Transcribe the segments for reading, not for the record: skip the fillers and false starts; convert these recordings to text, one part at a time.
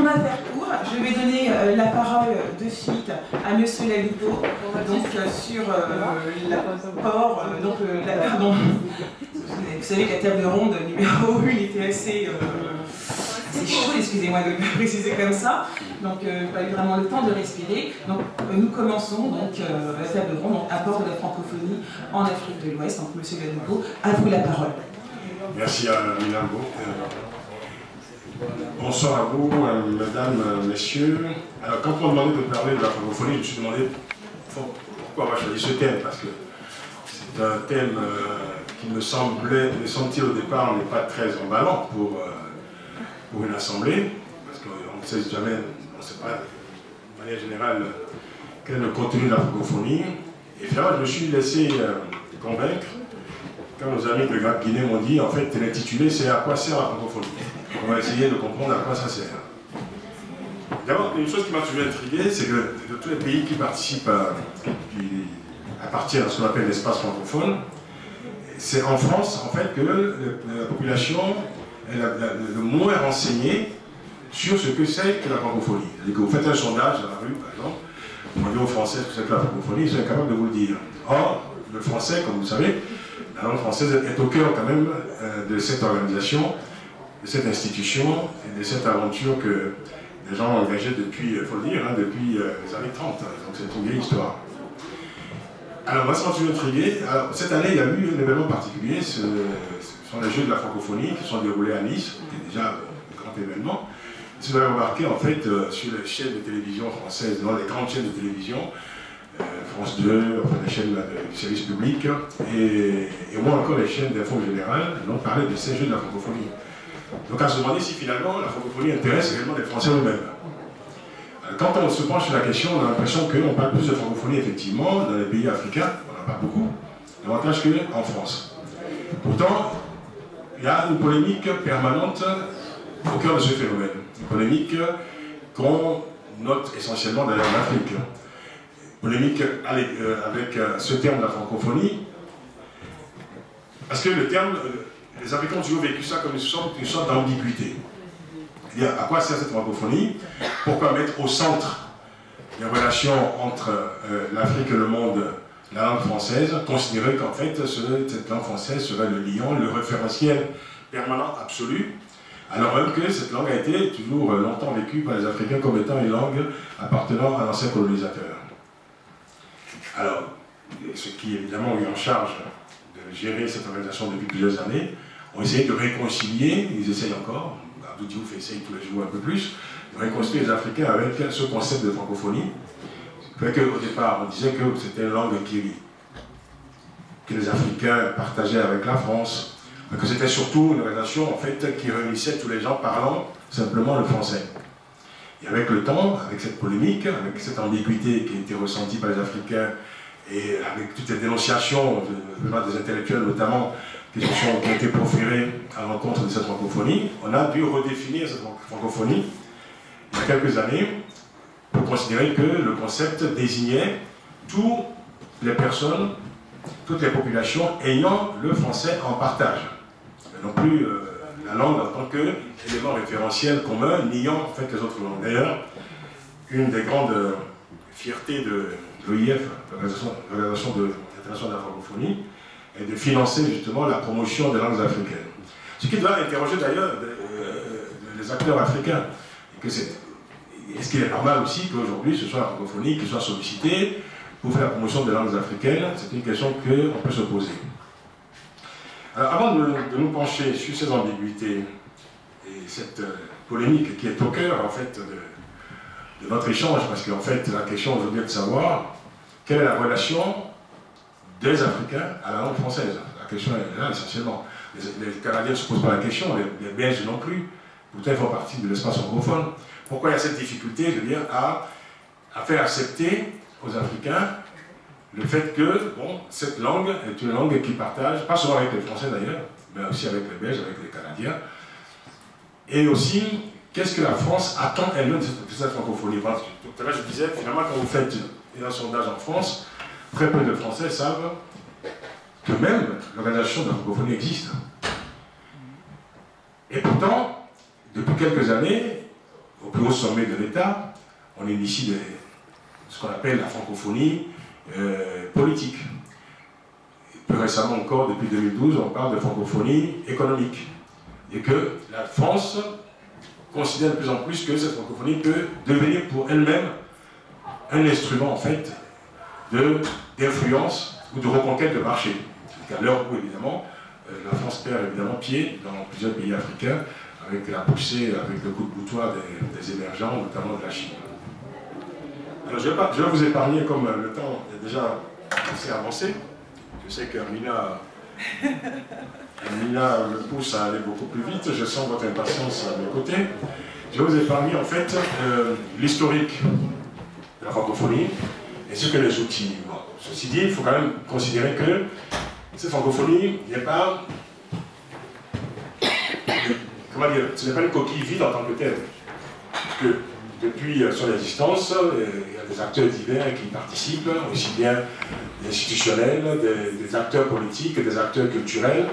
va faire court. Je vais donner la parole de suite à Monsieur Lalupo, donc sur l'apport, pardon. Vous savez que la table ronde numéro 1 était assez chaud, excusez-moi de le préciser comme ça. Donc, pas eu vraiment le temps de respirer. Donc, nous commençons donc la table ronde, donc apport de la francophonie en Afrique de l'Ouest. Donc, Monsieur Lalupo, à vous la parole. Merci à Milambo. Bonsoir à vous, mesdames, messieurs. Alors, quand on m'a demandé de parler de la francophonie, je me suis demandé pourquoi avoir choisi ce thème, parce que c'est un thème qui me semble-t-il au départ n'est pas très emballant pour une assemblée, parce qu'on ne sait jamais, on ne sait pas de manière générale quel est le contenu de la francophonie. Et finalement, je me suis laissé convaincre quand nos amis de Guinée m'ont dit, en fait, l'intitulé, c'est à quoi sert la francophonie. On va essayer de comprendre à quoi ça sert. D'abord, une chose qui m'a toujours intrigué, c'est que de tous les pays qui participent, qui appartiennent à ce qu'on appelle l'espace francophone, c'est en France, en fait, que la population est le moins renseignée sur ce que c'est que la francophonie. C'est-à-dire que vous faites un sondage dans la rue, par exemple, vous demandez aux Français ce que c'est que la francophonie, ils sont incapables de vous le dire. Or, le français, comme vous le savez, la langue française est au cœur quand même de cette organisation, de cette institution et de cette aventure que les gens ont engagée depuis, il faut le dire, depuis les années 30. Donc c'est une vieille histoire. Alors moi, ça m'a toujours intrigué. Alors, cette année, il y a eu un événement particulier. Ce sont les Jeux de la francophonie qui sont déroulés à Nice, qui est déjà un grand événement. Si vous avez remarqué, en fait, sur les chaînes de télévision françaises, dans les grandes chaînes de télévision, France 2, enfin les chaînes du service public, et moins encore les chaînes d'info générales, on parlait de ces Jeux de la francophonie. Donc à se demander si finalement la francophonie intéresse réellement les Français eux-mêmes. Quand on se penche sur la question, on a l'impression qu'on parle plus de francophonie effectivement dans les pays africains, on n'en parle beaucoup, davantage qu'en France. Pourtant, il y a une polémique permanente au cœur de ce phénomène. Une polémique qu'on note essentiellement d'ailleurs en Afrique. Polémique avec ce terme de la francophonie, parce que le terme, les Africains ont toujours vécu ça comme une sorte d'ambiguïté. C'est-à-dire, à quoi sert cette francophonie? Pourquoi mettre au centre les relations entre l'Afrique et le monde la langue française, considérer qu'en fait, cette langue française serait le lion, le référentiel permanent absolu, alors même que cette langue a été toujours longtemps vécue par les Africains comme étant une langue appartenant à l'ancien colonisateur. Alors, ceux qui évidemment ont eu en charge de gérer cette organisation depuis plusieurs années ont essayé de réconcilier, ils essayent encore, Abdou Diouf essaye tous les jours un peu plus, de réconcilier les Africains avec ce concept de francophonie. C'est vrai qu'au départ, on disait que c'était une langue que les Africains partageaient avec la France, mais que c'était surtout une organisation en fait, qui réunissait tous les gens parlant simplement le français. Et avec le temps, avec cette polémique, avec cette ambiguïté qui a été ressentie par les Africains, et avec toutes les dénonciations venant des intellectuels notamment, qui ont été proférées à l'encontre de cette francophonie, on a dû redéfinir cette francophonie il y a quelques années pour considérer que le concept désignait toutes les personnes, toutes les populations ayant le français en partage. Et non plus la langue en tant qu'élément référentiel commun, niant en fait les autres langues. D'ailleurs, une des grandes fiertés de l'OIF, l'Organisation internationale de la francophonie, est de financer justement la promotion des langues africaines. Ce qui doit interroger d'ailleurs les acteurs africains. Est-ce qu'il est normal aussi qu'aujourd'hui ce soit la francophonie qui soit sollicitée pour faire la promotion des langues africaines? C'est une question qu'on peut se poser. Alors, avant de nous pencher sur ces ambiguïtés et cette polémique qui est au cœur en fait de notre échange, parce qu'en fait la question aujourd'hui est de savoir quelle est la relation des Africains à la langue française. La question est là essentiellement. Les Canadiens ne se posent pas la question, les Belges non plus, pourtant ils font partie de l'espace francophone. Pourquoi il y a cette difficulté, je veux dire, à faire accepter aux Africains le fait que bon, cette langue est une langue qui partage, pas seulement avec les Français d'ailleurs, mais aussi avec les Belges, avec les Canadiens. Et aussi, qu'est-ce que la France attend elle-même de cette francophonie? Tout à l'heure, je disais, finalement, quand vous faites un sondage en France, très peu de Français savent que même l'organisation de la francophonie existe. Et pourtant, depuis quelques années, au plus haut sommet de l'État, on initie ce qu'on appelle la francophonie politique. Plus récemment encore, depuis 2012, on parle de francophonie économique. Et que la France considère de plus en plus que cette francophonie peut devenir pour elle-même un instrument, en fait, d'influence ou de reconquête de marché. C'est à l'heure où, évidemment, la France perd évidemment pied dans plusieurs pays africains, avec la poussée, avec le coup de boutoir des émergents, notamment de la Chine. Alors, je vais vous épargner, comme le temps est déjà assez avancé. Je sais qu'Amina me pousse à aller beaucoup plus vite. Je sens votre impatience à mes côtés. Je vais vous épargner, en fait, l'historique de la francophonie et ce que les outils. Bon, ceci dit, il faut quand même considérer que cette francophonie n'est pas... Comment dire, ce n'est pas une coquille vide en tant que telle. Que depuis son existence, il y a des acteurs divers qui participent, aussi bien des institutionnels, des acteurs politiques, des acteurs culturels,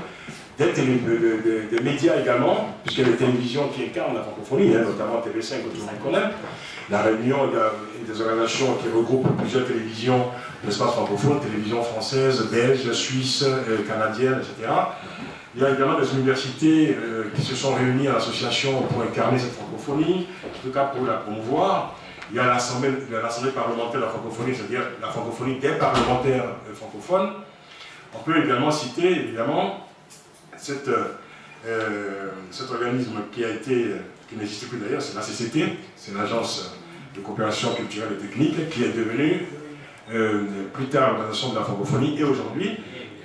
des médias également, puisqu'il y a des télévisions qui incarnent la francophonie, notamment TV5 que tout le monde connaît. La Réunion, il y a des organisations qui regroupent plusieurs télévisions de l'espace francophone, télévisions françaises, belges, suisses, canadiennes, etc. Il y a également des universités qui se sont réunies en association pour incarner cette francophonie, en tout cas pour la promouvoir. Il y a l'Assemblée parlementaire de la francophonie, c'est-à-dire la francophonie des parlementaires francophones. On peut également citer, évidemment, cet organisme qui n'existe plus d'ailleurs, c'est l'ACCT, c'est l'Agence de coopération culturelle et technique, qui est devenue plus tard l'organisation de la francophonie, et aujourd'hui,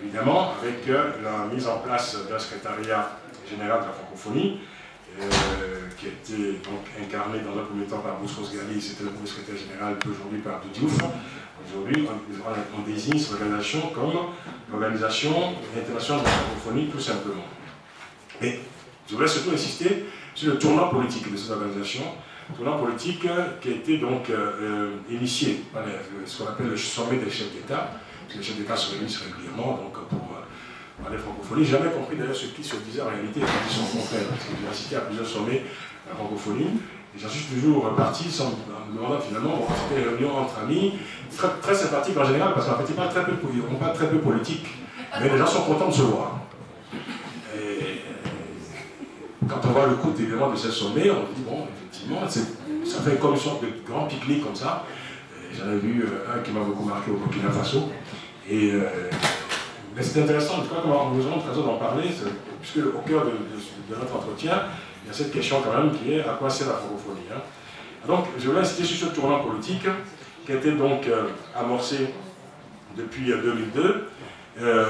évidemment, avec la mise en place d'un secrétariat général de la francophonie, qui a été donc incarné dans un premier temps par Boutros Ghali, c'était le premier secrétaire général, puis aujourd'hui par Abdou Diouf. Aujourd'hui, on désigne cette organisation comme l'Organisation internationale de la francophonie, tout simplement. Mais je voulais surtout insister sur le tournant politique de cette organisation, tournant politique qui a été donc initié par ce qu'on appelle le sommet des chefs d'État. Les chefs d'État se réunissent régulièrement donc, pour parler francophonie. J'ai jamais compris d'ailleurs ce qui se disait en réalité quand ils sont contraires, parce que j'ai assisté à plusieurs sommets de la francophonie, et j'en suis toujours parti sans me demandant finalement, bon, c'était une réunion entre amis, très sympathique en général, parce qu'en fait, on parle très peu politique, mais les gens sont contents de se voir. Et quand on voit le coût évidemment de ces sommets, on se dit, bon, effectivement, ça fait comme une sorte de grand pique-nique comme ça. J'en ai vu un qui m'a beaucoup marqué au Burkina Faso. Mais c'est intéressant, en tout cas, comme nous avons l'occasion d'en parler, puisque au cœur de notre entretien, il y a cette question quand même qui est à quoi sert la francophonie. Donc, je voulais insister sur ce tournant politique qui a été donc amorcé depuis 2002. La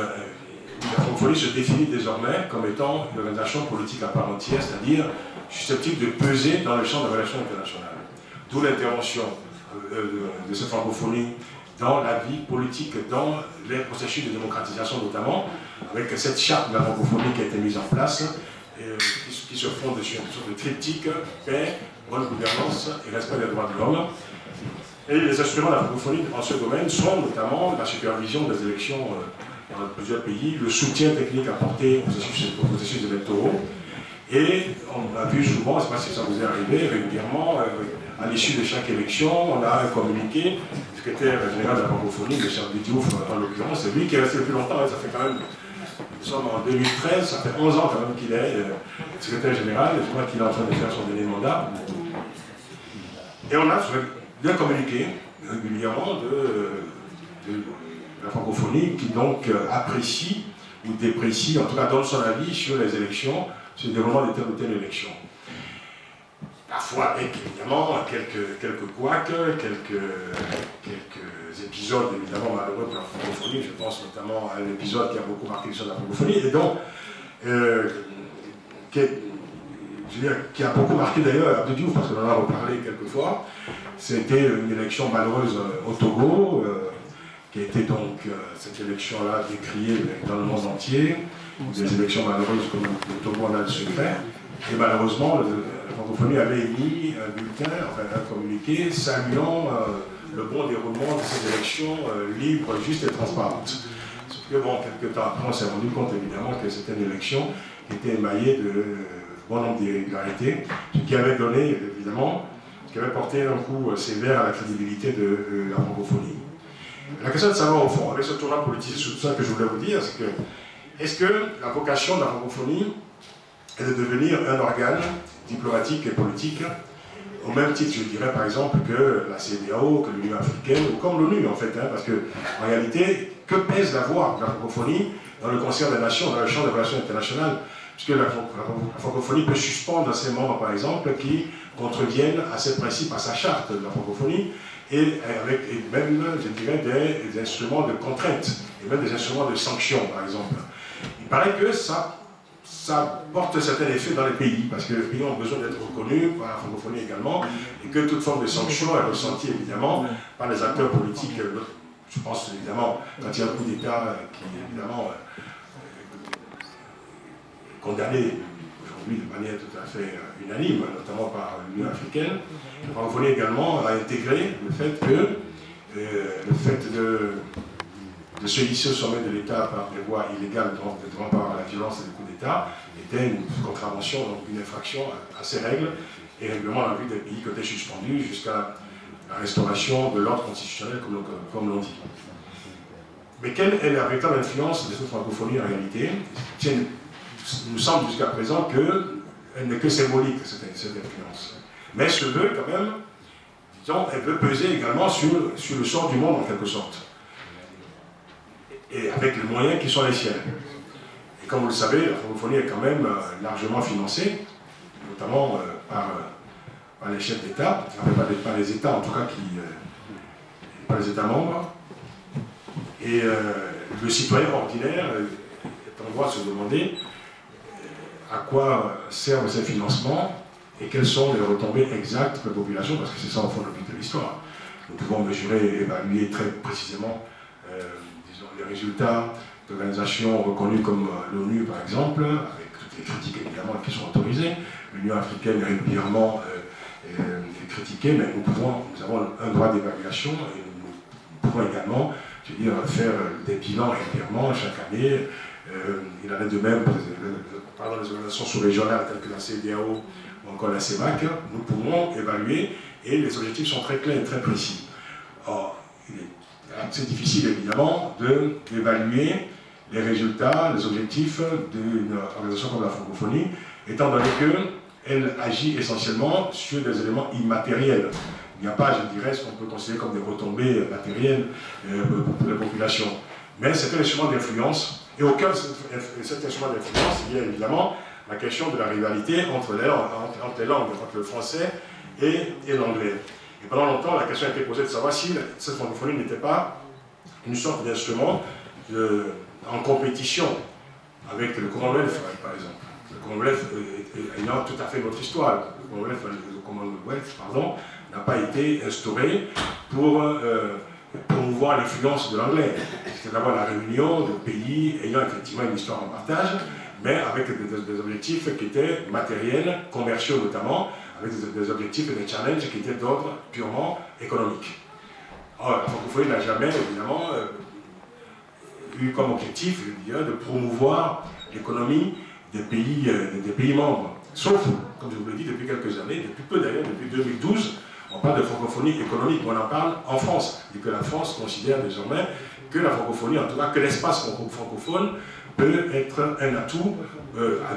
francophonie se définit désormais comme étant une organisation politique à part entière, c'est-à-dire susceptible de peser dans le champ des relations internationales. D'où l'intervention de cette francophonie dans la vie politique, dans les processus de démocratisation notamment, avec cette charte de la francophonie qui a été mise en place, qui se fonde sur une sorte de triptyque, paix, bonne gouvernance et respect des droits de l'homme. Et les instruments de la francophonie en ce domaine sont notamment la supervision des élections dans plusieurs pays, le soutien technique apporté aux processus électoraux, et on a vu souvent, je ne sais pas si ça vous est arrivé, régulièrement, à l'issue de chaque élection, on a un communiqué, le secrétaire général de la francophonie, le chef Diouf en l'occurrence, c'est lui qui est resté le plus longtemps, ça fait quand même, nous sommes en 2013, ça fait 11 ans quand même qu'il est secrétaire général, je crois qu'il est en train de faire son dernier mandat. Et on a bien communiqué régulièrement de la francophonie qui donc apprécie ou déprécie, en tout cas donne son avis sur les élections, sur le déroulement de telle ou telle élection. Parfois avec évidemment quelques couacs, quelques épisodes évidemment malheureux pour la francophonie, je pense notamment à l'épisode qui a beaucoup marqué l'histoire de la francophonie, et donc qui a beaucoup marqué d'ailleurs Abdou Diouf, parce qu'on en a reparlé quelques fois. C'était une élection malheureuse au Togo, qui a été donc cette élection-là décriée dans le monde entier, des élections malheureuses comme le Togo en a le secret. Et malheureusement, la francophonie avait émis un bulletin, enfin un communiqué, saluant le bon déroulement de ces élections libres, justes et transparentes. Sauf que bon, quelques temps après, on s'est rendu compte évidemment que c'était une élection qui était émaillée de bon nombre d'irrégularités, ce qui avait donné, évidemment, ce qui avait porté un coup sévère à la crédibilité de la francophonie. La question de savoir, au fond, avec ce tournant politique, c'est tout ça que je voulais vous dire, c'est que, est-ce que la vocation de la francophonie est de devenir un organe diplomatique et politique, au même titre, je dirais, par exemple, que la CEDEAO, que l'Union africaine, ou comme l'ONU, en fait, hein, parce que, en réalité, que pèse la voix de la francophonie dans le concert des nations, dans le champ des relations internationales, puisque la francophonie peut suspendre ses membres, par exemple, qui contreviennent à ses principes, à sa charte de la francophonie, et même, je dirais, des instruments de contrainte, et même des instruments de sanction, par exemple. Il paraît que ça porte certains effets dans les pays, parce que les pays ont besoin d'être reconnus par la francophonie également, et que toute forme de sanction est ressentie évidemment par les acteurs politiques. Je pense évidemment, quand il y a un coup d'État qui est évidemment condamné aujourd'hui de manière tout à fait unanime, notamment par l'Union africaine, la francophonie également a intégré le fait de se hisser au sommet de l'État par des voies illégales devant par la violence et le coup d'État était une contravention, donc une infraction à ces règles et règlements dans la vie des pays qui étaient suspendus jusqu'à la restauration de l'ordre constitutionnel, comme l'on dit. Mais quelle est la véritable influence de cette francophonie en réalité? Il nous semble jusqu'à présent qu'elle n'est que symbolique, cette influence. Mais se veut quand même, disons, elle veut peser également sur le sort du monde en quelque sorte. Et avec les moyens qui sont les siens. Et comme vous le savez, la francophonie est quand même largement financée, notamment par les chefs d'État, par les États en tout cas, par les États membres. Et le citoyen ordinaire est en droit de se demander à quoi servent ces financements et quelles sont les retombées exactes pour la population, parce que c'est ça au fond le but de l'histoire. Nous pouvons mesurer et évaluer très précisément les résultats d'organisations reconnues comme l'ONU par exemple, avec toutes les critiques évidemment qui sont autorisées. L'Union africaine est régulièrement critiquée, mais nous avons un droit d'évaluation et nous pouvons également, je veux dire, faire des bilans régulièrement chaque année. Il en est de même par les organisations sous-régionales telles que la CEDEAO ou encore la CEMAC, nous pouvons évaluer et les objectifs sont très clairs et très précis. Or, c'est difficile évidemment d'évaluer les résultats, les objectifs d'une organisation comme la francophonie, étant donné qu'elle agit essentiellement sur des éléments immatériels. Il n'y a pas, je dirais, ce qu'on peut considérer comme des retombées matérielles pour les populations. Mais c'est un instrument d'influence, et au cœur de cet instrument d'influence, il y a évidemment la question de la rivalité entre les langues, entre le français et l'anglais. Et pendant longtemps, la question a été posée de savoir si cette francophonie n'était pas une sorte d'instrument en compétition avec le Commonwealth, par exemple. Le Commonwealth ayant tout à fait notre histoire. Le Commonwealth, n'a pas été instauré pour promouvoir l'influence de l'anglais. C'était d'abord la réunion de pays ayant effectivement une histoire en partage, mais avec des objectifs qui étaient matériels, commerciaux notamment, avec des objectifs et des challenges qui étaient d'ordre purement économique. Or, la francophonie n'a jamais, évidemment, eu comme objectif, je dirais, de promouvoir l'économie des pays membres. Sauf, comme je vous l'ai dit, depuis quelques années, depuis peu d'ailleurs, depuis 2012, on parle de francophonie économique, on en parle en France, et que la France considère désormais que la francophonie, en tout cas que l'espace francophone, peut être un atout à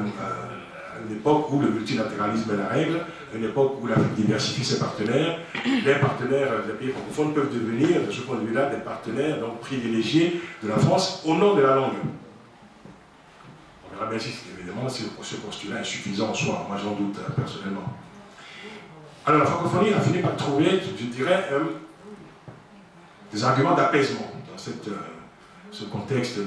une époque où le multilatéralisme est la règle, à une époque où l'Afrique diversifie ses partenaires. Les partenaires des pays francophones peuvent devenir, de ce point de vue-là, des partenaires donc, privilégiés de la France au nom de la langue. On verra bien si, évidemment, si ce postulat est suffisant en soi. Moi, j'en doute, personnellement. Alors, la francophonie a fini par trouver, je dirais, des arguments d'apaisement dans ce contexte,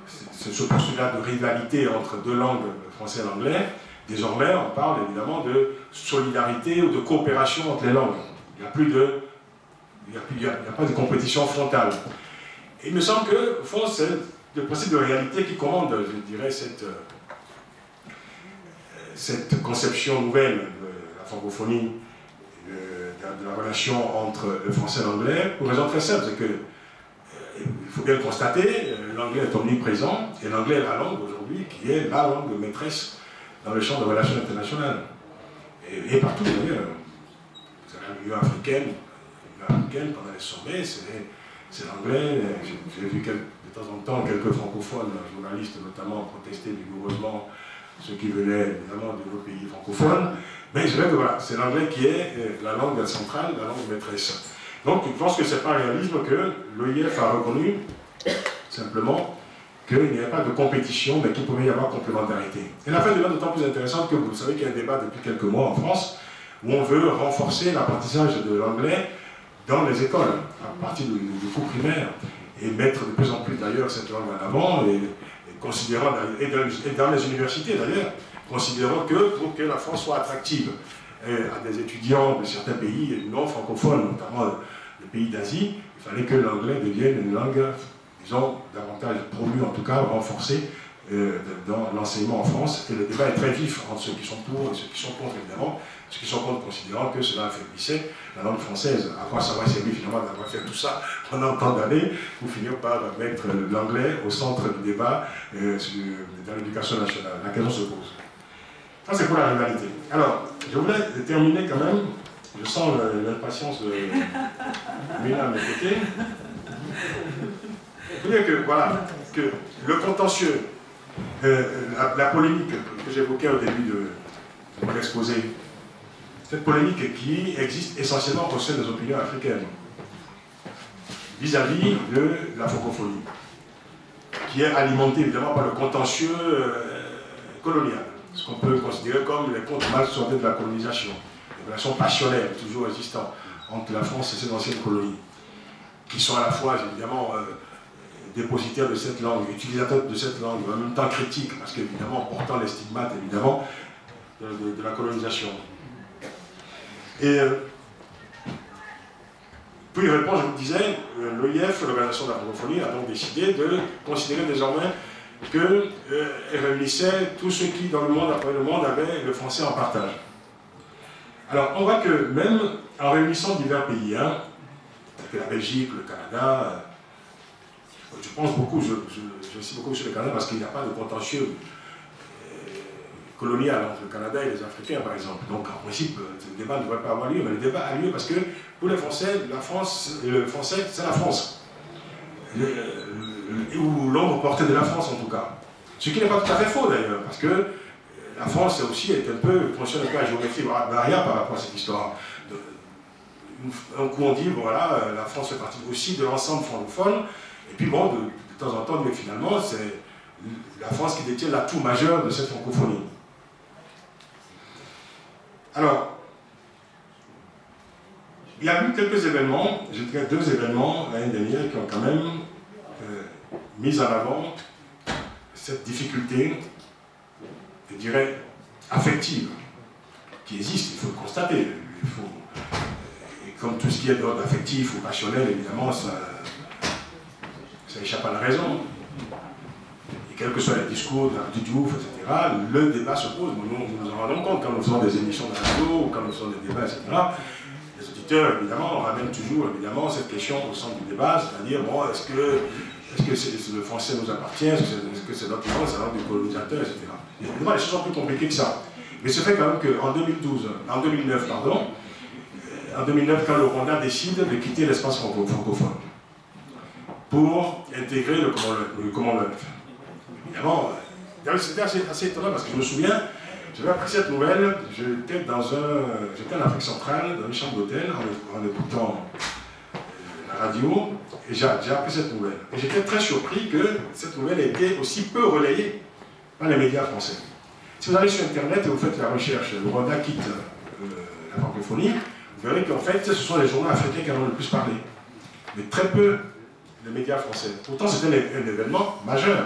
ce postulat de rivalité entre deux langues, le français et l'anglais. Désormais, on parle évidemment de solidarité ou de coopération entre les langues. Il n'y a pas de compétition frontale. Et il me semble que, au fond, c'est le principe de réalité qui commande, je dirais, cette conception nouvelle de la francophonie, de la relation entre le français et l'anglais, pour une raison très simple, c'est que, il faut bien le constater, l'anglais est omniprésent, et l'anglais est la langue aujourd'hui qui est la langue maîtresse dans le champ de relations internationales. Et partout d'ailleurs. Vous avez l'Union africaine, pendant les sommets, c'est l'anglais. J'ai vu de temps en temps quelques francophones, journalistes notamment, protester vigoureusement ceux qui venaient évidemment de nos pays francophones. Mais je dirais que voilà, c'est l'anglais qui est la langue centrale, la langue maîtresse. Donc je pense que c'est pas un réalisme que l'OIF a reconnu simplement qu'il n'y avait pas de compétition, mais qu'il pouvait y avoir complémentarité. Et la fin est d'autant plus intéressante que vous savez qu'il y a un débat depuis quelques mois en France où on veut renforcer l'apprentissage de l'anglais dans les écoles, à partir du cours primaire, et mettre de plus en plus d'ailleurs cette langue en avant, et considérant, et dans les universités d'ailleurs, considérant que pour que la France soit attractive à des étudiants de certains pays non francophones, notamment les pays d'Asie, il fallait que l'anglais devienne une langue, disons, davantage promue, en tout cas renforcée dans l'enseignement en France. Et le débat est très vif entre ceux qui sont pour et ceux qui sont contre, évidemment. Ceux qui sont contre considérant que cela affaiblissait la langue française. À quoi ça va servir finalement d'avoir fait tout ça pendant tant d'années pour finir par mettre l'anglais au centre du débat dans l'éducation nationale. La question se pose. Ça, c'est pour la rivalité. Alors, je voulais terminer quand même. Je sens l'impatience de Mina à mes côtés. Je veux dire que, voilà, que le contentieux, la polémique que j'évoquais au début de mon exposé, cette polémique qui existe essentiellement au sein des opinions africaines vis-à-vis de la francophonie, qui est alimentée évidemment par le contentieux colonial, ce qu'on peut considérer comme les comptes mal soldés de la colonisation, les relations passionnelles toujours existantes entre la France et ses anciennes colonies, qui sont à la fois évidemment dépositaires de cette langue, utilisateurs de cette langue, en même temps critiques, parce qu'évidemment portant les stigmates évidemment de la colonisation. Et pour y répondre, je vous disais, l'OIF, l'Organisation de la francophonie, a donc décidé de considérer désormais qu'elle réunissait tous ceux qui, dans le monde, après le monde, avaient le français en partage. Alors, on voit que même en réunissant divers pays, la Belgique, le Canada, je pense beaucoup, je cite beaucoup sur le Canada parce qu'il n'y a pas de contentieux colonial entre le Canada et les Africains, par exemple. Donc, en principe, le débat ne devrait pas avoir lieu, mais le débat a lieu parce que, pour les Français, la France, le français, c'est la France. Ou l'ombre portée de la France, en tout cas. Ce qui n'est pas tout à fait faux, d'ailleurs, parce que la France aussi fonctionne un peu à géométrie variable par rapport à cette histoire. Un coup, on dit, bon, voilà, la France fait partie aussi de l'ensemble francophone, et puis bon, de temps en temps, mais finalement, c'est la France qui détient l'atout majeur de cette francophonie. Alors, il y a eu quelques événements, je dirais 2 événements l'année dernière qui ont quand même mis en avant cette difficulté, je dirais, affective, qui existe, il faut le constater. Et comme tout ce qui est d'ordre affectif ou passionnel, évidemment, ça échappe à la raison. Et quels que soient les discours du Diouf, etc., le débat se pose. Nous nous en rendons compte quand nous faisons des émissions de radio ou quand nous faisons des débats, etc. Les auditeurs, évidemment, ramènent toujours évidemment, cette question au centre du débat, c'est-à-dire, bon, est-ce que le français nous appartient, est-ce que c'est notre langue, c'est la langue du colonisateur, etc. Évidemment, les choses sont plus compliquées que ça. Mais c'est fait quand même qu'en 2009, en 2009, quand le Rwanda décide de quitter l'espace francophone pour intégrer le Commonwealth. Évidemment, c'était assez étonnant parce que je me souviens, j'avais appris cette nouvelle, j'étais en Afrique centrale, dans une chambre d'hôtel, en écoutant la radio, et j'ai appris cette nouvelle. Et j'étais très surpris que cette nouvelle ait été aussi peu relayée par les médias français. Si vous allez sur Internet et vous faites la recherche, le Rwanda quitte la francophonie, vous verrez qu'en fait, ce sont les journaux africains qui en ont le plus parlé. Mais très peu les médias français. Pourtant, c'était un événement majeur.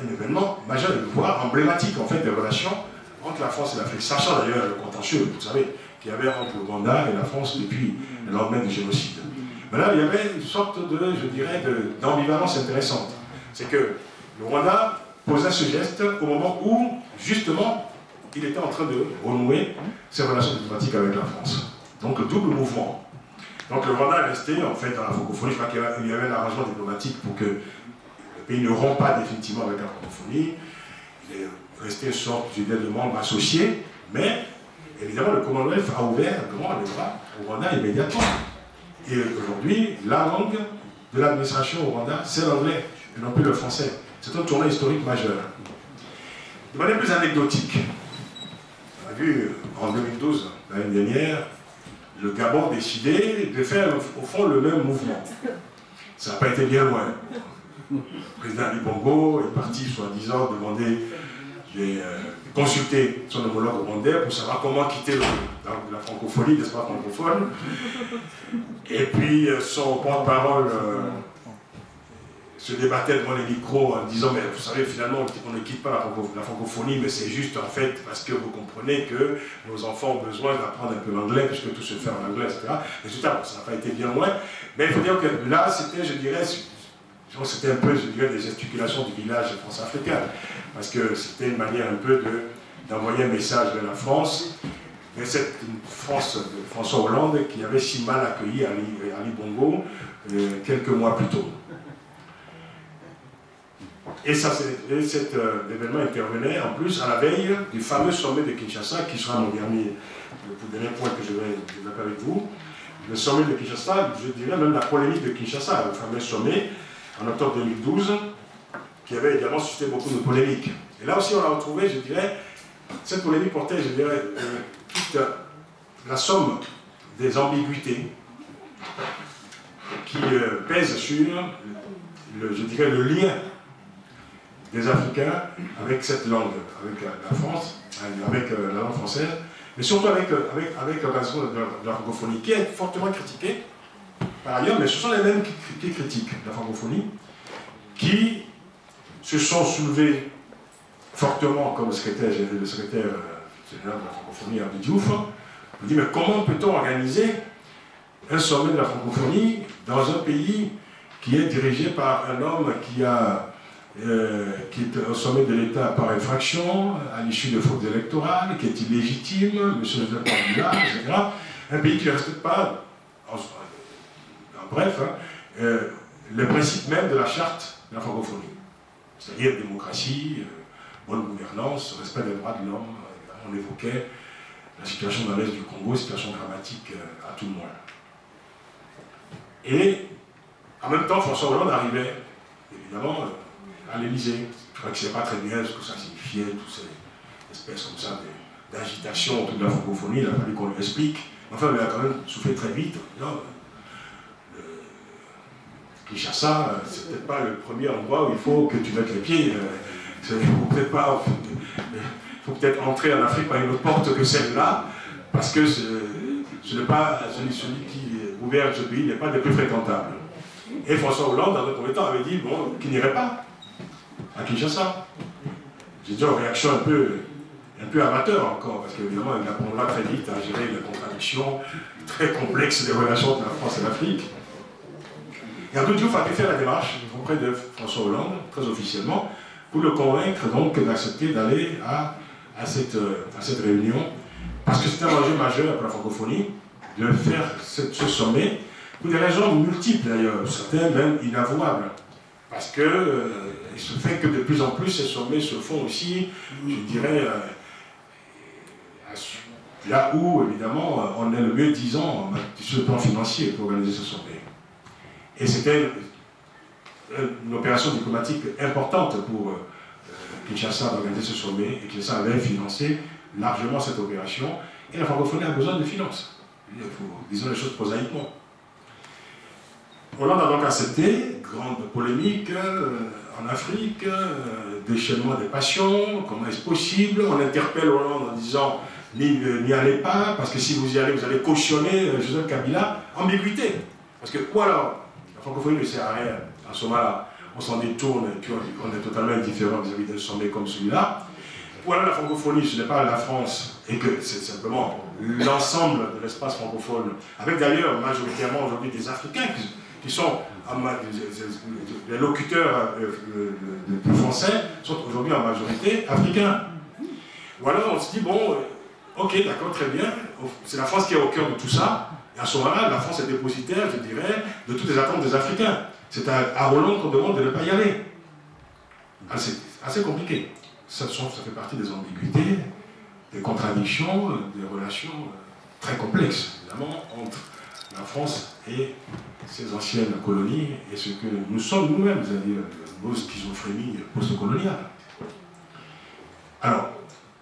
Un événement majeur, voire emblématique en fait des relations entre la France et l'Afrique. Sachant d'ailleurs le contentieux, vous savez, qu'il y avait entre le Rwanda et la France depuis le lendemain du génocide. Mais là, il y avait une sorte de, je dirais, d'ambivalence intéressante. C'est que le Rwanda posait ce geste au moment où, justement, il était en train de renouer ses relations diplomatiques avec la France. Donc, le double mouvement. Donc, le Rwanda est resté, en fait, dans la francophonie. Je crois qu'il y avait un arrangement diplomatique pour que le pays ne rompt pas définitivement avec la francophonie. resté une sorte de membre associé, mais évidemment le Commonwealth a ouvert grand les bras au Rwanda immédiatement. Et aujourd'hui, la langue de l'administration au Rwanda, c'est l'anglais, et non plus le français. C'est un tournant historique majeur. De manière plus anecdotique, on a vu en 2012, l'année dernière, le Gabon décidé de faire au fond le même mouvement. Ça n'a pas été bien loin. Le président Ali Bongo est parti, soi-disant, demander consulter son homologue rwandais pour savoir comment quitter la francophonie, l'espace francophone. Et puis son porte-parole se débattait devant les micros en disant, mais vous savez, finalement, on ne quitte pas la francophonie, mais c'est juste en fait parce que vous comprenez que nos enfants ont besoin d'apprendre un peu l'anglais, puisque tout se fait en anglais, etc. Résultat, ça n'a pas été bien loin. Mais il faut dire que là, c'était, je dirais, c'était un peu, je dirais, des gesticulations du village france-africain, parce que c'était une manière un peu d'envoyer un message vers la France, mais c'est une France de François Hollande qui avait si mal accueilli Ali Bongo quelques mois plus tôt. Et cet événement intervenait en plus à la veille du fameux sommet de Kinshasa, qui sera le dernier point que je vais développer avec vous. Le sommet de Kinshasa, je dirais même la polémique de Kinshasa, le fameux sommet en octobre 2012, qui avait également suscité beaucoup de polémiques. Et là aussi, on a retrouvé, je dirais, cette polémique portait, je dirais, toute la somme des ambiguïtés qui pèsent sur, je dirais, le lien des Africains avec cette langue, avec la France, avec la langue française, mais surtout avec l'organisation de la francophonie, qui est fortement critiquée par ailleurs, mais ce sont les mêmes qui critiquent la francophonie, qui se sont soulevés fortement, comme le secrétaire général de la francophonie, Abdou Diouf, on dit, mais comment peut-on organiser un sommet de la francophonie dans un pays qui est dirigé par un homme qui est au sommet de l'État par infraction, à l'issue de fraudes électorales, qui est illégitime, monsieur le président, etc. Un pays qui ne respecte pas, en bref, le principe même de la charte de la francophonie. C'est-à-dire démocratie, bonne gouvernance, respect des droits de l'homme. On évoquait la situation dans l'Est du Congo, situation dramatique à tout le moins. Et en même temps, François Hollande arrivait, évidemment, à l'Élysée. Je crois que je ne sais pas très bien ce que ça signifiait, toutes ces espèces comme ça d'agitation autour de la francophonie. Il a fallu qu'on lui explique. Enfin, il a quand même soufflé très vite. Kinshasa, c'est peut-être pas le premier endroit où il faut que tu mettes les pieds. Il faut peut-être entrer en Afrique par une autre porte que celle-là, parce que celui qui gouverne ce pays n'est pas des plus fréquentables. Et François Hollande, dans un premier temps, avait dit bon, qu'il n'irait pas à Kinshasa. J'ai dit en réaction un peu amateur encore, parce qu'évidemment, il apprendra très vite à gérer les contradictions très complexes des relations de la France et l'Afrique. Et Abdou Diouf a pu faire la démarche auprès de François Hollande, très officiellement, pour le convaincre donc d'accepter d'aller à cette réunion, parce que c'était un enjeu majeur pour la francophonie, de faire ce sommet, pour des raisons multiples d'ailleurs, certaines même inavouables. Parce que il se fait que de plus en plus ces sommets se font aussi, je dirais, là où évidemment on est le mieux disant sur le plan financier pour organiser ce sommet. Et c'était une opération diplomatique importante pour Kinshasa d'organiser ce sommet, et Kinshasa avait financé largement cette opération, et la francophonie a besoin de finances. Disons les choses prosaïquement. Hollande a donc accepté, grande polémique en Afrique, déchaînement des passions, comment est-ce possible? On interpelle Hollande en disant n'y allez pas, parce que si vous y allez, vous allez cautionner Joseph Kabila. Ambiguïté. Parce que, ou alors, la francophonie ne sert à rien. À ce moment-là, on s'en détourne et puis on est totalement indifférent vis-à-vis d'un sommet comme celui-là. Ou alors la francophonie, ce n'est pas la France, et que c'est simplement l'ensemble de l'espace francophone, avec d'ailleurs majoritairement aujourd'hui des Africains qui sont les locuteurs du français, sont aujourd'hui en majorité africains. Ou alors on se dit, bon, ok, d'accord, très bien, c'est la France qui est au cœur de tout ça, et à ce moment-là, la France est dépositaire, je dirais, de toutes les attentes des Africains. C'est à Hollande qu'on demande de ne pas y aller. C'est assez compliqué. ça fait partie des ambiguïtés, des contradictions, des relations très complexes, évidemment, entre la France et ses anciennes colonies et ce que nous sommes nous-mêmes, c'est-à-dire nos schizophrénies post-coloniales. Alors,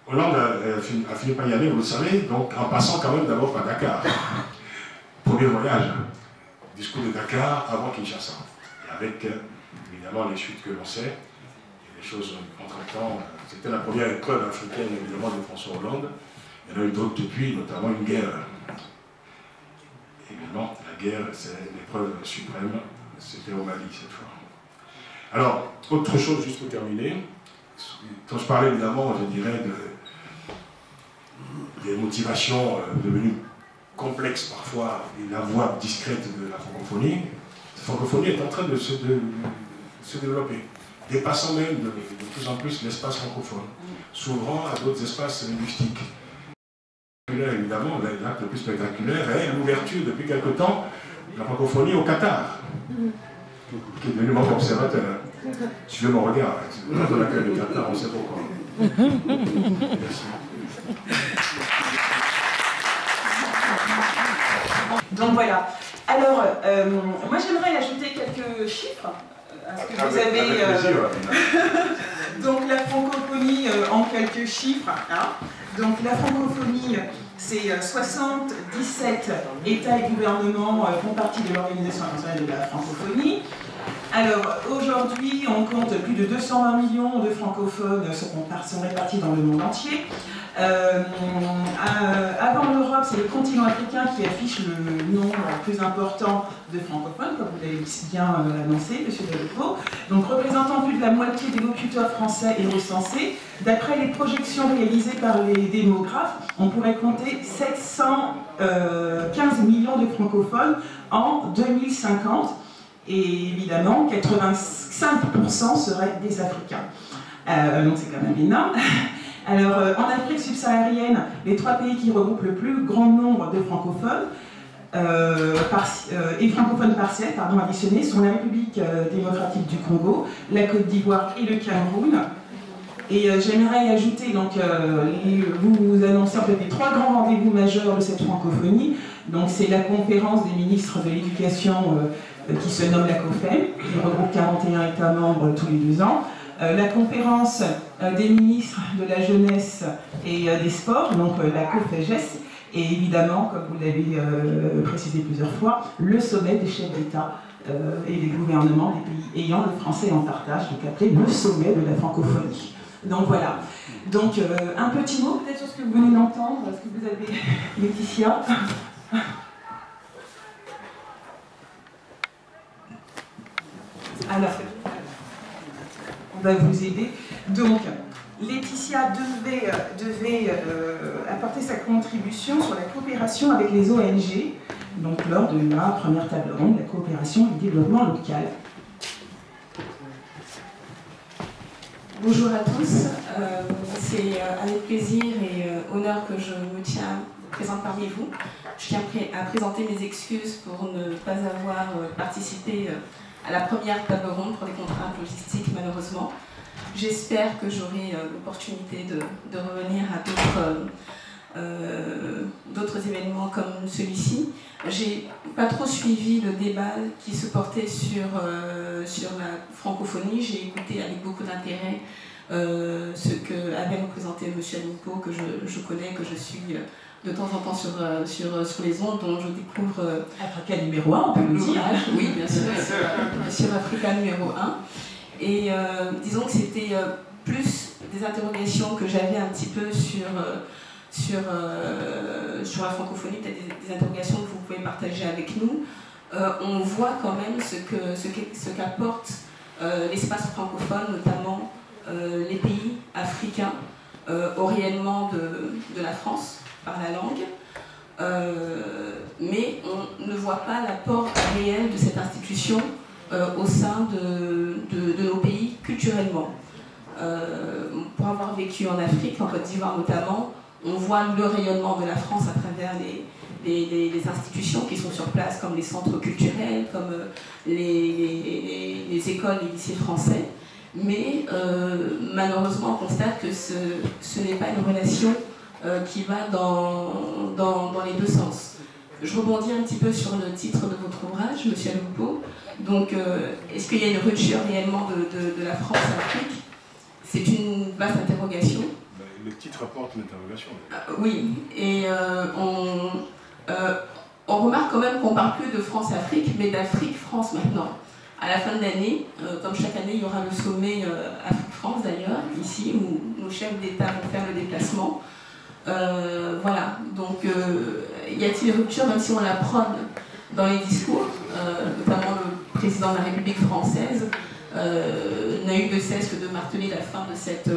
Hollande a fini par y aller, vous le savez, donc en passant quand même d'abord par Dakar. Premier voyage, discours de Dakar avant Kinshasa. Et avec, évidemment, les chutes que l'on sait, et les choses entre-temps, c'était la première épreuve africaine, évidemment, de François Hollande. Il y en a eu d'autres depuis, notamment une guerre. Évidemment, la guerre, c'est l'épreuve suprême, c'était au Mali cette fois. Alors, autre chose, juste pour terminer, quand je parlais évidemment, je dirais, des motivations devenues complexes parfois, et la voie discrète de la francophonie, la francophonie est en train de se développer, dépassant même de plus en plus l'espace francophone, s'ouvrant à d'autres espaces linguistiques. Évidemment, l'acte le plus spectaculaire est l'ouverture depuis quelque temps de la francophonie au Qatar, qui est devenu membre observateur. Suivez mon regard, quand on accueille le Qatar, on sait pourquoi. Merci. Donc voilà. Alors, moi j'aimerais ajouter quelques chiffres à ce que vous avez. Donc la francophonie en quelques chiffres. Hein. Donc la francophonie, c'est 77 États et gouvernements font partie de l'Organisation internationale de la francophonie. Alors aujourd'hui, on compte plus de 220 millions de francophones sont répartis dans le monde entier. Avant l'Europe, c'est le continent africain qui affiche le nombre le plus important de francophones, comme vous l'avez bien annoncé, M. Delvaux. Donc représentant plus de la moitié des locuteurs français et recensés, d'après les projections réalisées par les démographes, on pourrait compter 715 millions de francophones en 2050. Et évidemment, 85% seraient des Africains. Donc c'est quand même énorme. Alors, en Afrique subsaharienne, les 3 pays qui regroupent le plus grand nombre de francophones et francophones partiels additionnés sont la République démocratique du Congo, la Côte d'Ivoire et le Cameroun. Et j'aimerais y ajouter, donc, vous annoncez en fait les 3 grands rendez-vous majeurs de cette francophonie. Donc c'est la conférence des ministres de l'éducation qui se nomme la COFEM, qui regroupe 41 États membres tous les 2 ans. La conférence des ministres de la jeunesse et des sports, donc la COFEGES, et évidemment, comme vous l'avez précisé plusieurs fois, le sommet des chefs d'État et des gouvernements des pays ayant le français en partage, donc appelé le sommet de la francophonie. Donc voilà. Donc un petit mot peut-être sur ce que vous venez d'entendre, est-ce que vous avez Laetitia? Alors, on va vous aider. Donc, Laetitia devait apporter sa contribution sur la coopération avec les ONG, donc lors de la première table ronde de la coopération et du développement local. Bonjour à tous, c'est avec plaisir et honneur que je me tiens présente parmi vous. Je tiens à présenter mes excuses pour ne pas avoir participé à la première table ronde pour des contraintes logistiques malheureusement. J'espère que j'aurai l'opportunité de revenir à d'autres événements comme celui-ci. J'ai pas trop suivi le débat qui se portait sur la francophonie. J'ai écouté avec beaucoup d'intérêt ce que avait représenté M. Anipo, que je connais, que je suis de temps en temps sur les ondes, dont je découvre... Africa numéro 1, on peut le dire. Oui, bien sûr, sur Africa numéro 1. Et disons que c'était plus des interrogations que j'avais un petit peu sur la francophonie, peut-être des interrogations que vous pouvez partager avec nous. On voit quand même ce qu'apporte l'espace francophone, notamment les pays africains, au rayonnement de la France par la langue. Mais on ne voit pas l'apport réel de cette institution au sein de nos pays culturellement. Pour avoir vécu en Afrique, en Côte d'Ivoire notamment, on voit le rayonnement de la France à travers les institutions qui sont sur place, comme les centres culturels, comme les écoles, les lycées français. Mais malheureusement, on constate que ce n'est pas une relation qui va dans les deux sens. Je rebondis un petit peu sur le titre de votre ouvrage, Monsieur Aloupo. Donc, est-ce qu'il y a une rupture réellement de la France-Afrique? C'est une vaste interrogation. Le titre apporte une interrogation. Oui, et on remarque quand même qu'on ne parle plus de France-Afrique, mais d'Afrique-France maintenant. À la fin de l'année, comme chaque année, il y aura le sommet Afrique-France d'ailleurs, ici, où nos chefs d'État vont faire le déplacement. Voilà, donc y a-t-il une rupture, même si on la prône dans les discours, notamment le président de la République française n'a eu de cesse que de marteler la fin de cette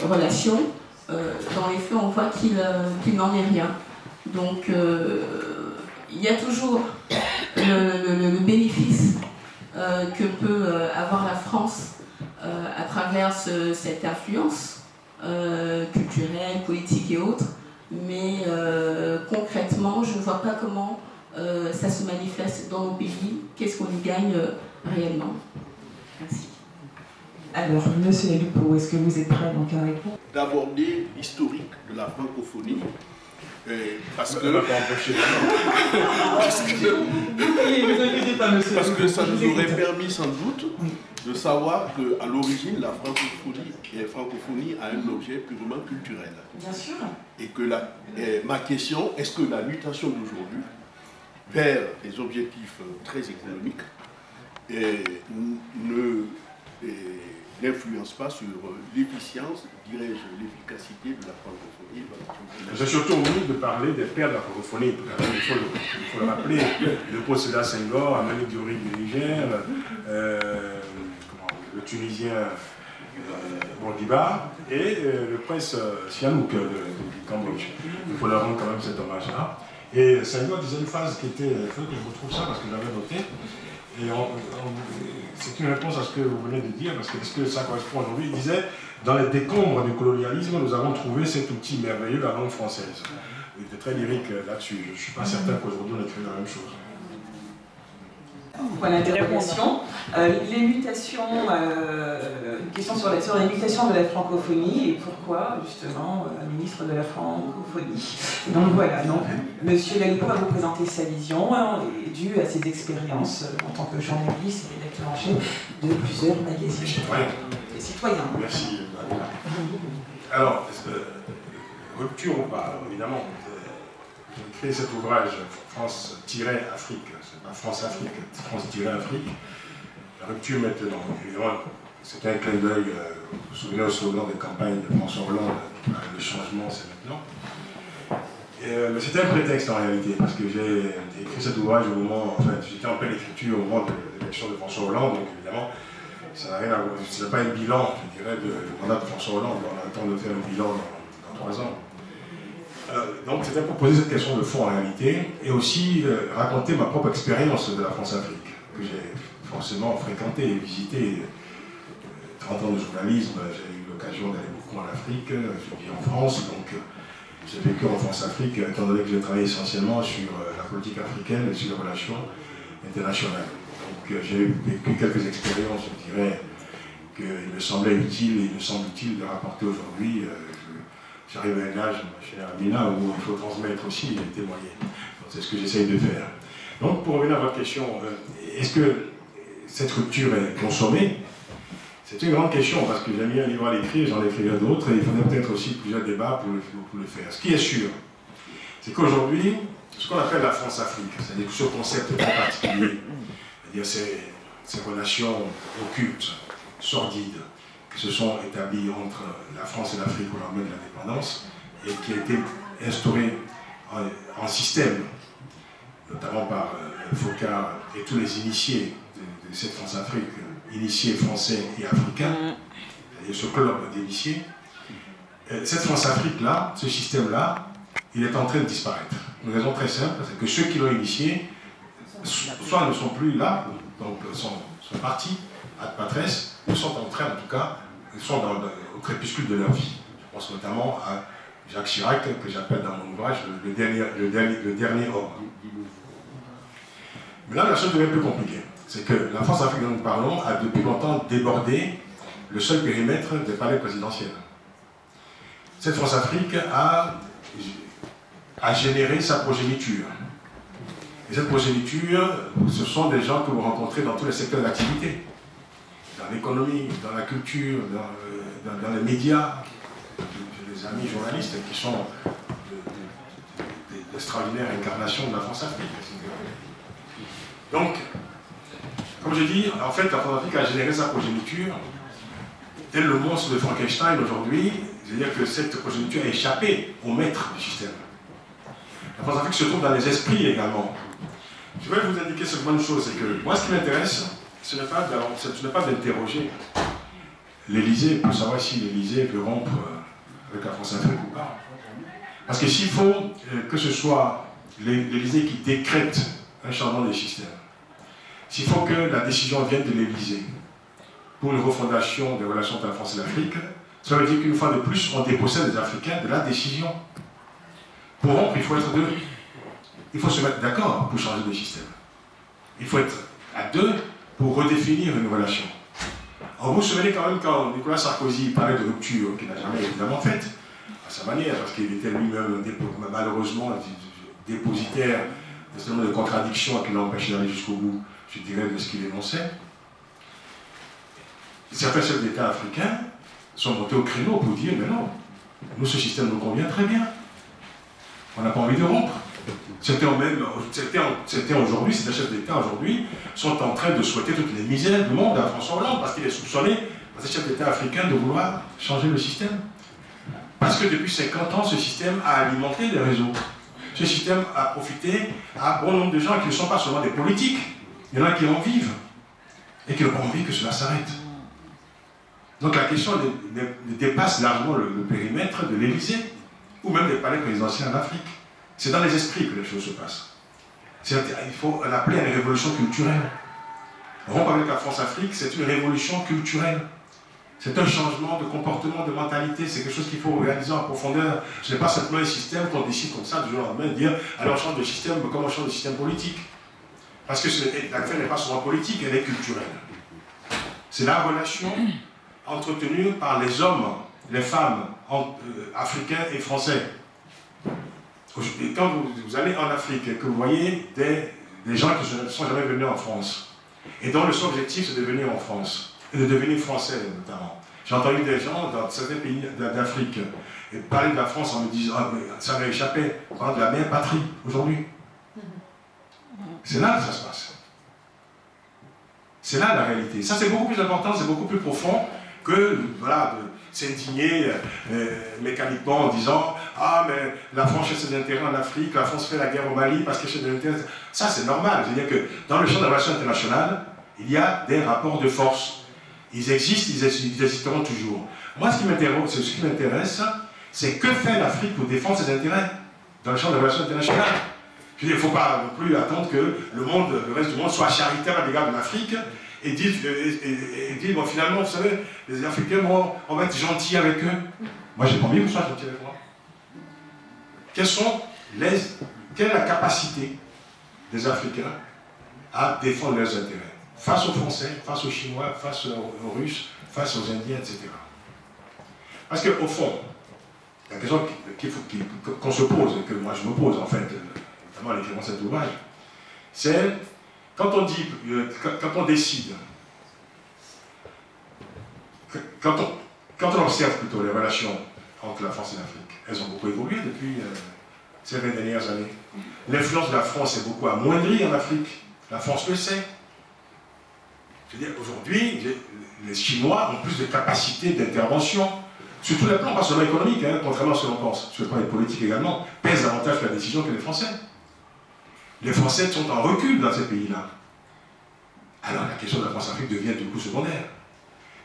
relation. Dans les faits, on voit qu'il n'en est rien. Donc, il y a toujours le bénéfice que peut avoir la France à travers cette influence culturelle, politique et autres. Mais concrètement, je ne vois pas comment ça se manifeste dans nos pays. Qu'est-ce qu'on y gagne réellement? Merci. Alors, Monsieur Aloupo, est-ce que vous êtes prêt donc à répondre? D'aborder l'historique de la francophonie, parce que ça nous aurait permis sans doute de savoir qu'à l'origine, la francophonie a un objet purement culturel. Bien sûr. Et que ma question, est-ce que la mutation d'aujourd'hui vers des objectifs très économiques n'influence pas sur l'efficience, dirais-je, l'efficacité de la francophonie? J'ai surtout envie de parler des pères de la francophonie. Il faut le rappeler, le Sédar Senghor, Amani Diori du Niger, le Tunisien Bourguiba et le prince Sihanouk du Cambodge. Il faut leur rendre quand même cet hommage-là. Et Senghor disait une phrase qui était, il faut que je retrouve ça parce que je l'avais noté, et c'est une réponse à ce que vous venez de dire, parce que est-ce que ça correspond aujourd'hui? Il disait, dans les décombres du colonialisme, nous avons trouvé cet outil merveilleux, la langue française. Il était très lyrique là-dessus. Je ne suis pas certain qu'aujourd'hui on écrit la même chose. Voilà l'interrogation. Les mutations, une question sur les mutations de la francophonie et pourquoi, justement, ministre de la francophonie. Donc voilà, donc, Monsieur Aloupo va vous présenter sa vision, due à ses expériences en tant que journaliste et rédacteur en chef de plusieurs magazines. Et citoyen. Merci. Alors, rupture ou pas, évidemment. J'ai créé cet ouvrage France-Afrique, c'est pas France-Afrique, France-Afrique, la rupture maintenant. Évidemment, c'est un clin d'œil, vous vous souvenez au slogan des campagnes de François Hollande, le changement c'est maintenant. Mais c'était un prétexte en réalité, parce que j'ai écrit cet ouvrage au moment, enfin j'étais en pleine écriture au moment de l'élection de François Hollande, donc évidemment, ça n'a rien à voir, ce n'est pas un bilan, je dirais, du mandat de François Hollande, on a le temps de faire le bilan dans 3 ans. Donc c'était proposer cette question de fond en réalité, et aussi raconter ma propre expérience de la France-Afrique, que j'ai forcément fréquenté et visité. 30 ans de journalisme, j'ai eu l'occasion d'aller beaucoup en Afrique, je vis en France, donc j'ai vécu en France-Afrique, étant donné que j'ai travaillé essentiellement sur la politique africaine et sur les relations internationales. Donc j'ai vécu quelques expériences, je dirais, qu'il me semblait utile, et il me semble utile de rapporter aujourd'hui. J'arrive à un âge, ma chère Amina, où il faut transmettre aussi et témoigner. C'est ce que j'essaye de faire. Donc, pour revenir à votre question, est-ce que cette rupture est consommée? C'est une grande question, parce que j'ai mis un livre à l'écrit, j'en écrirai d'autres, et il faudrait peut-être aussi plusieurs débats pour le faire. Ce qui est sûr, c'est qu'aujourd'hui, ce qu'on appelle la France-Afrique, c'est-à-dire ce concept très particulier, c'est-à-dire ces relations occultes, sordides, qui se sont établis entre la France et l'Afrique au lendemain de l'indépendance et qui a été instauré en système, notamment par Focard et tous les initiés de cette France-Afrique, initiés français et africains, c'est-à-dire ce club d'initiés. Cette France-Afrique-là, ce système-là, il est en train de disparaître. Une raison très simple, c'est que ceux qui l'ont initié, soit ne sont plus là, donc sont partis, ad patres, ils sont en train, en tout cas, ils sont au crépuscule de leur vie. Je pense notamment à Jacques Chirac, que j'appelle dans mon ouvrage le dernier homme. Mais là, la chose devient plus compliquée. C'est que la France-Afrique dont nous parlons a depuis longtemps débordé le seul périmètre des palais présidentiels. Cette France-Afrique a généré sa progéniture. Et cette progéniture, ce sont des gens que vous rencontrez dans tous les secteurs d'activité. Dans l'économie, dans la culture, dans les médias. J'ai des amis journalistes qui sont d'extraordinaires incarnations de la France-Afrique. Donc, comme je dis, en fait, la France-Afrique a généré sa progéniture, tel le monstre de Frankenstein aujourd'hui, c'est-à-dire que cette progéniture a échappé au maître du système. La France-Afrique se trouve dans les esprits également. Je vais vous indiquer cette bonne chose, c'est que moi, ce qui m'intéresse, ce n'est pas d'interroger l'Élysée pour savoir si l'Élysée veut rompre avec la France-Afrique ou pas. Parce que s'il faut que ce soit l'Élysée qui décrète un changement des systèmes, s'il faut que la décision vienne de l'Élysée pour une refondation des relations entre la France et l'Afrique, ça veut dire qu'une fois de plus, on dépossède les Africains de la décision. Pour rompre, il faut être deux. Il faut se mettre d'accord pour changer de système. Il faut être à deux pour redéfinir une relation. Alors vous vous souvenez quand même quand Nicolas Sarkozy parlait de rupture, qu'il n'a jamais évidemment faite, à sa manière, parce qu'il était lui-même malheureusement dépositaire d'un certain nombre de contradictions qui l'ont empêché d'aller jusqu'au bout, je dirais, de ce qu'il énonçait. Certains chefs d'État africains sont montés au créneau pour dire, mais non, nous ce système nous convient très bien. On n'a pas envie de rompre. Certains aujourd'hui, certains chefs d'État aujourd'hui sont en train de souhaiter toutes les misères du monde à François Hollande parce qu'il est soupçonné par ces chefs d'État africains de vouloir changer le système. Parce que depuis 50 ans, ce système a alimenté les réseaux. Ce système a profité à un bon nombre de gens qui ne sont pas seulement des politiques. Il y en a qui en vivent et qui n'ont pas envie que cela s'arrête. Donc la question dépasse largement le périmètre de l'Élysée ou même des palais présidentiels en Afrique. C'est dans les esprits que les choses se passent. Il faut l'appeler une révolution culturelle. Rompre avec la France-Afrique, c'est une révolution culturelle. C'est un changement de comportement, de mentalité. C'est quelque chose qu'il faut réaliser en profondeur. Ce n'est pas simplement un système qu'on décide comme ça du jour au lendemain de dire alors on change de système comme on change de système politique. Parce que l'affaire n'est pas seulement politique, elle est culturelle. C'est la relation entretenue par les hommes, les femmes africains et français. Et quand vous allez en Afrique et que vous voyez des gens qui ne sont jamais venus en France, et dont le seul objectif c'est de venir en France, et de devenir français notamment. J'ai entendu des gens dans certains pays d'Afrique parler de la France en me disant ah, mais ça m'a échappé, on parle de la mère patrie aujourd'hui. C'est là que ça se passe. C'est là la réalité. Ça c'est beaucoup plus important, c'est beaucoup plus profond que voilà, de s'indigner mécaniquement en disant ah mais la France cherche ses intérêts en Afrique, la France fait la guerre au Mali parce qu'elle cherche des intérêts. Ça c'est normal, c'est-à-dire que dans le champ des relations internationales, il y a des rapports de force. Ils existent, ils existeront toujours. Moi ce qui m'intéresse, c'est que fait l'Afrique pour défendre ses intérêts dans le champ des relations internationales. Je veux dire, il ne faut pas non plus attendre que le reste du monde soit charitaire à l'égard de l'Afrique et dit, bon, finalement, vous savez, les Africains, bon, on va être gentils avec eux. Moi, j'ai pas envie que vous soyez gentils avec moi. Quelle est la capacité des Africains à défendre leurs intérêts face aux Français, face aux Chinois, face aux Russes, face aux Indiens, etc. Parce qu'au fond, la question qu'on se pose, et que moi je me pose en fait, notamment en écrivant cet ouvrage, c'est quand on décide, quand on observe plutôt les relations entre la France et l'Afrique, elles ont beaucoup évolué depuis ces 20 dernières années. L'influence de la France est beaucoup amoindrie en Afrique. La France le sait. Je veux dire, aujourd'hui, les Chinois ont plus de capacité d'intervention, sur tous les plans, pas seulement économique, hein, contrairement à ce que l'on pense, sur le plan politique également, pèsent davantage sur la décision que les Français. Les Français sont en recul dans ces pays-là. Alors la question de la France-Afrique devient du coup secondaire.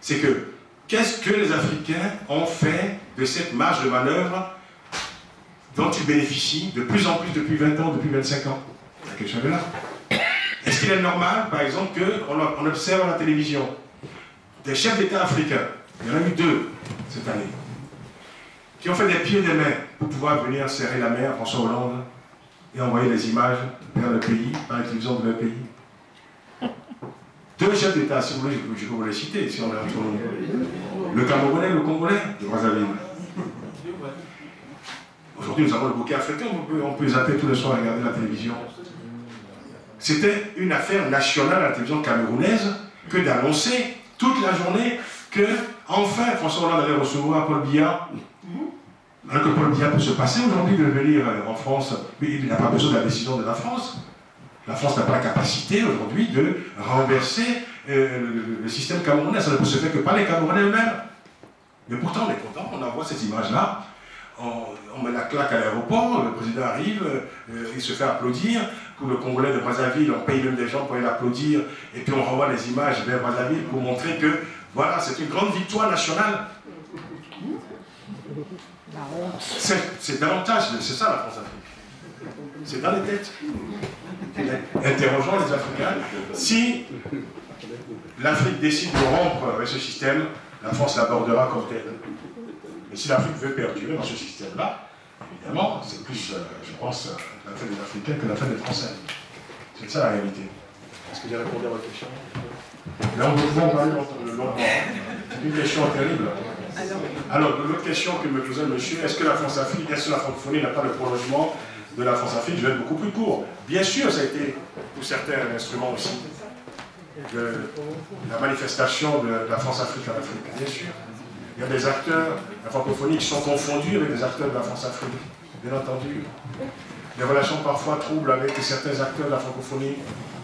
C'est que, qu'est-ce que les Africains ont fait de cette marge de manœuvre dont ils bénéficient de plus en plus depuis 20 ans, depuis 25 ans? La question est là. Est-ce qu'il est normal, par exemple, qu'on observe à la télévision des chefs d'État africains, il y en a eu 2 cette année, qui ont fait des pieds et des mains pour pouvoir venir serrer la main à François Hollande et envoyer les images vers le pays, par la télévision de leur pays? Deux chefs d'État, si vous voulez, je peux vous les citer, si on est entre nous. Le Camerounais et le Congolais de Brazzaville. Aujourd'hui, nous avons le bouquet africain, on peut zapper tous les soirs et regarder la télévision. C'était une affaire nationale à la télévision camerounaise que d'annoncer toute la journée que, enfin, François Hollande allait recevoir Paul Biya. Alors que Paul Biya peut se passer aujourd'hui de venir en France, mais il n'a pas besoin de la décision de la France. La France n'a pas la capacité aujourd'hui de renverser le système camerounais. Ça ne peut se faire que par les Camerounais eux-mêmes. Mais pourtant, on est content, on envoie ces images-là. On met la claque à l'aéroport, le président arrive, il se fait applaudir. Pour le Congolais de Brazzaville, on paye même des gens pour aller l'applaudir. Et puis on renvoie les images vers Brazzaville pour montrer que, voilà, c'est une grande victoire nationale. C'est davantage, c'est ça la France-Afrique. C'est dans les têtes. Interrogeons les Africains. Si l'Afrique décide de rompre avec ce système, la France l'abordera comme tel. Mais si l'Afrique veut perdurer dans ce système-là, évidemment, c'est plus, je pense, l'affaire des Africains que l'affaire des Français. C'est ça la réalité. Est-ce que j'ai répondu à votre question? Là, on peut parler longtemps. C'est une question terrible. Alors, l'autre question que me posait le monsieur, est-ce que la France-Afrique, est-ce que la francophonie n'a pas le prolongement de la France-Afrique? Je vais être beaucoup plus court. Bien sûr, ça a été, pour certains, un instrument aussi de la manifestation de la France-Afrique en Afrique, bien sûr. Il y a des acteurs de la francophonie qui sont confondus avec des acteurs de la France-Afrique, bien entendu. Des relations parfois troubles avec certains acteurs de la francophonie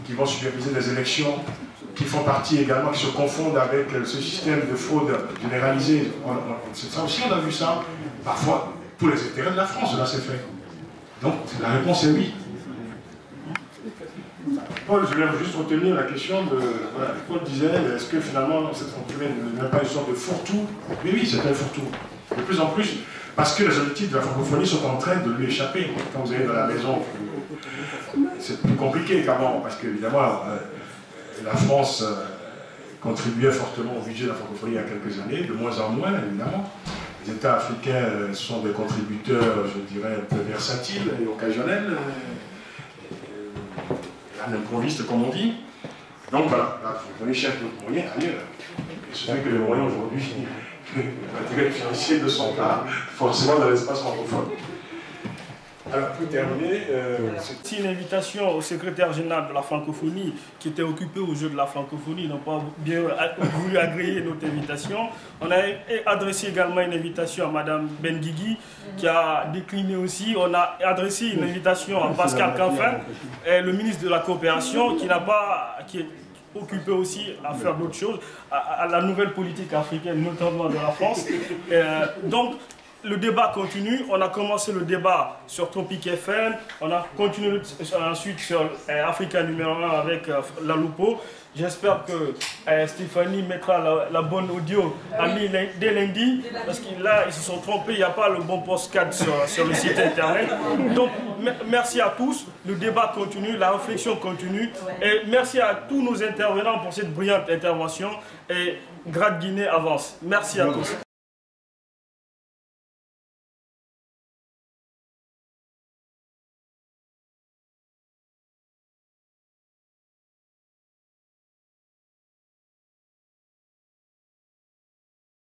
qui vont superviser des élections, qui font partie également, qui se confondent avec ce système de fraude généralisée. Ça aussi, on a vu ça, parfois, pour les intérêts de la France, là c'est fait. Donc, la réponse est oui. Paul, je voulais juste retenir la question de... Voilà, Paul disait, est-ce que finalement, cette francophonie n'est pas une sorte de fourre-tout? Mais oui, c'est un fourre-tout. De plus en plus, parce que les objectifs de la francophonie sont en train de lui échapper. Quand vous allez dans la maison, c'est plus compliqué qu'avant, parce qu'évidemment, la France contribuait fortement au budget de la francophonie il y a quelques années, de moins en moins, évidemment. Les États africains sont des contributeurs, je dirais, un peu versatiles et occasionnels, improvistes, comme on dit. Donc voilà, la francophonie cherche d'autres moyens ailleurs. Et ce n'est que les moyens aujourd'hui, l'intérêt financier de son part, forcément dans l'espace francophone. Alors, pour terminer, c'est une invitation au secrétaire général de la francophonie qui était occupé au jeu de la francophonie, n'ont pas bien voulu agréer notre invitation. On a adressé également une invitation à Mme Benguigui qui a décliné aussi. On a adressé une invitation à Pascal Canfin, le ministre de la Coopération, qui est occupé aussi à faire d'autres choses, à la nouvelle politique africaine, notamment de la France. Donc, le débat continue. On a commencé le débat sur Tropic FM. On a continué ensuite sur Africa numéro 1 avec la Lupo. J'espère que Stéphanie mettra la bonne audio dès lundi. Parce que là, ils se sont trompés. Il n'y a pas le bon postcard sur le site internet. Donc, merci à tous. Le débat continue. La réflexion continue. Et merci à tous nos intervenants pour cette brillante intervention. Et Grade Guinée avance. Merci à tous.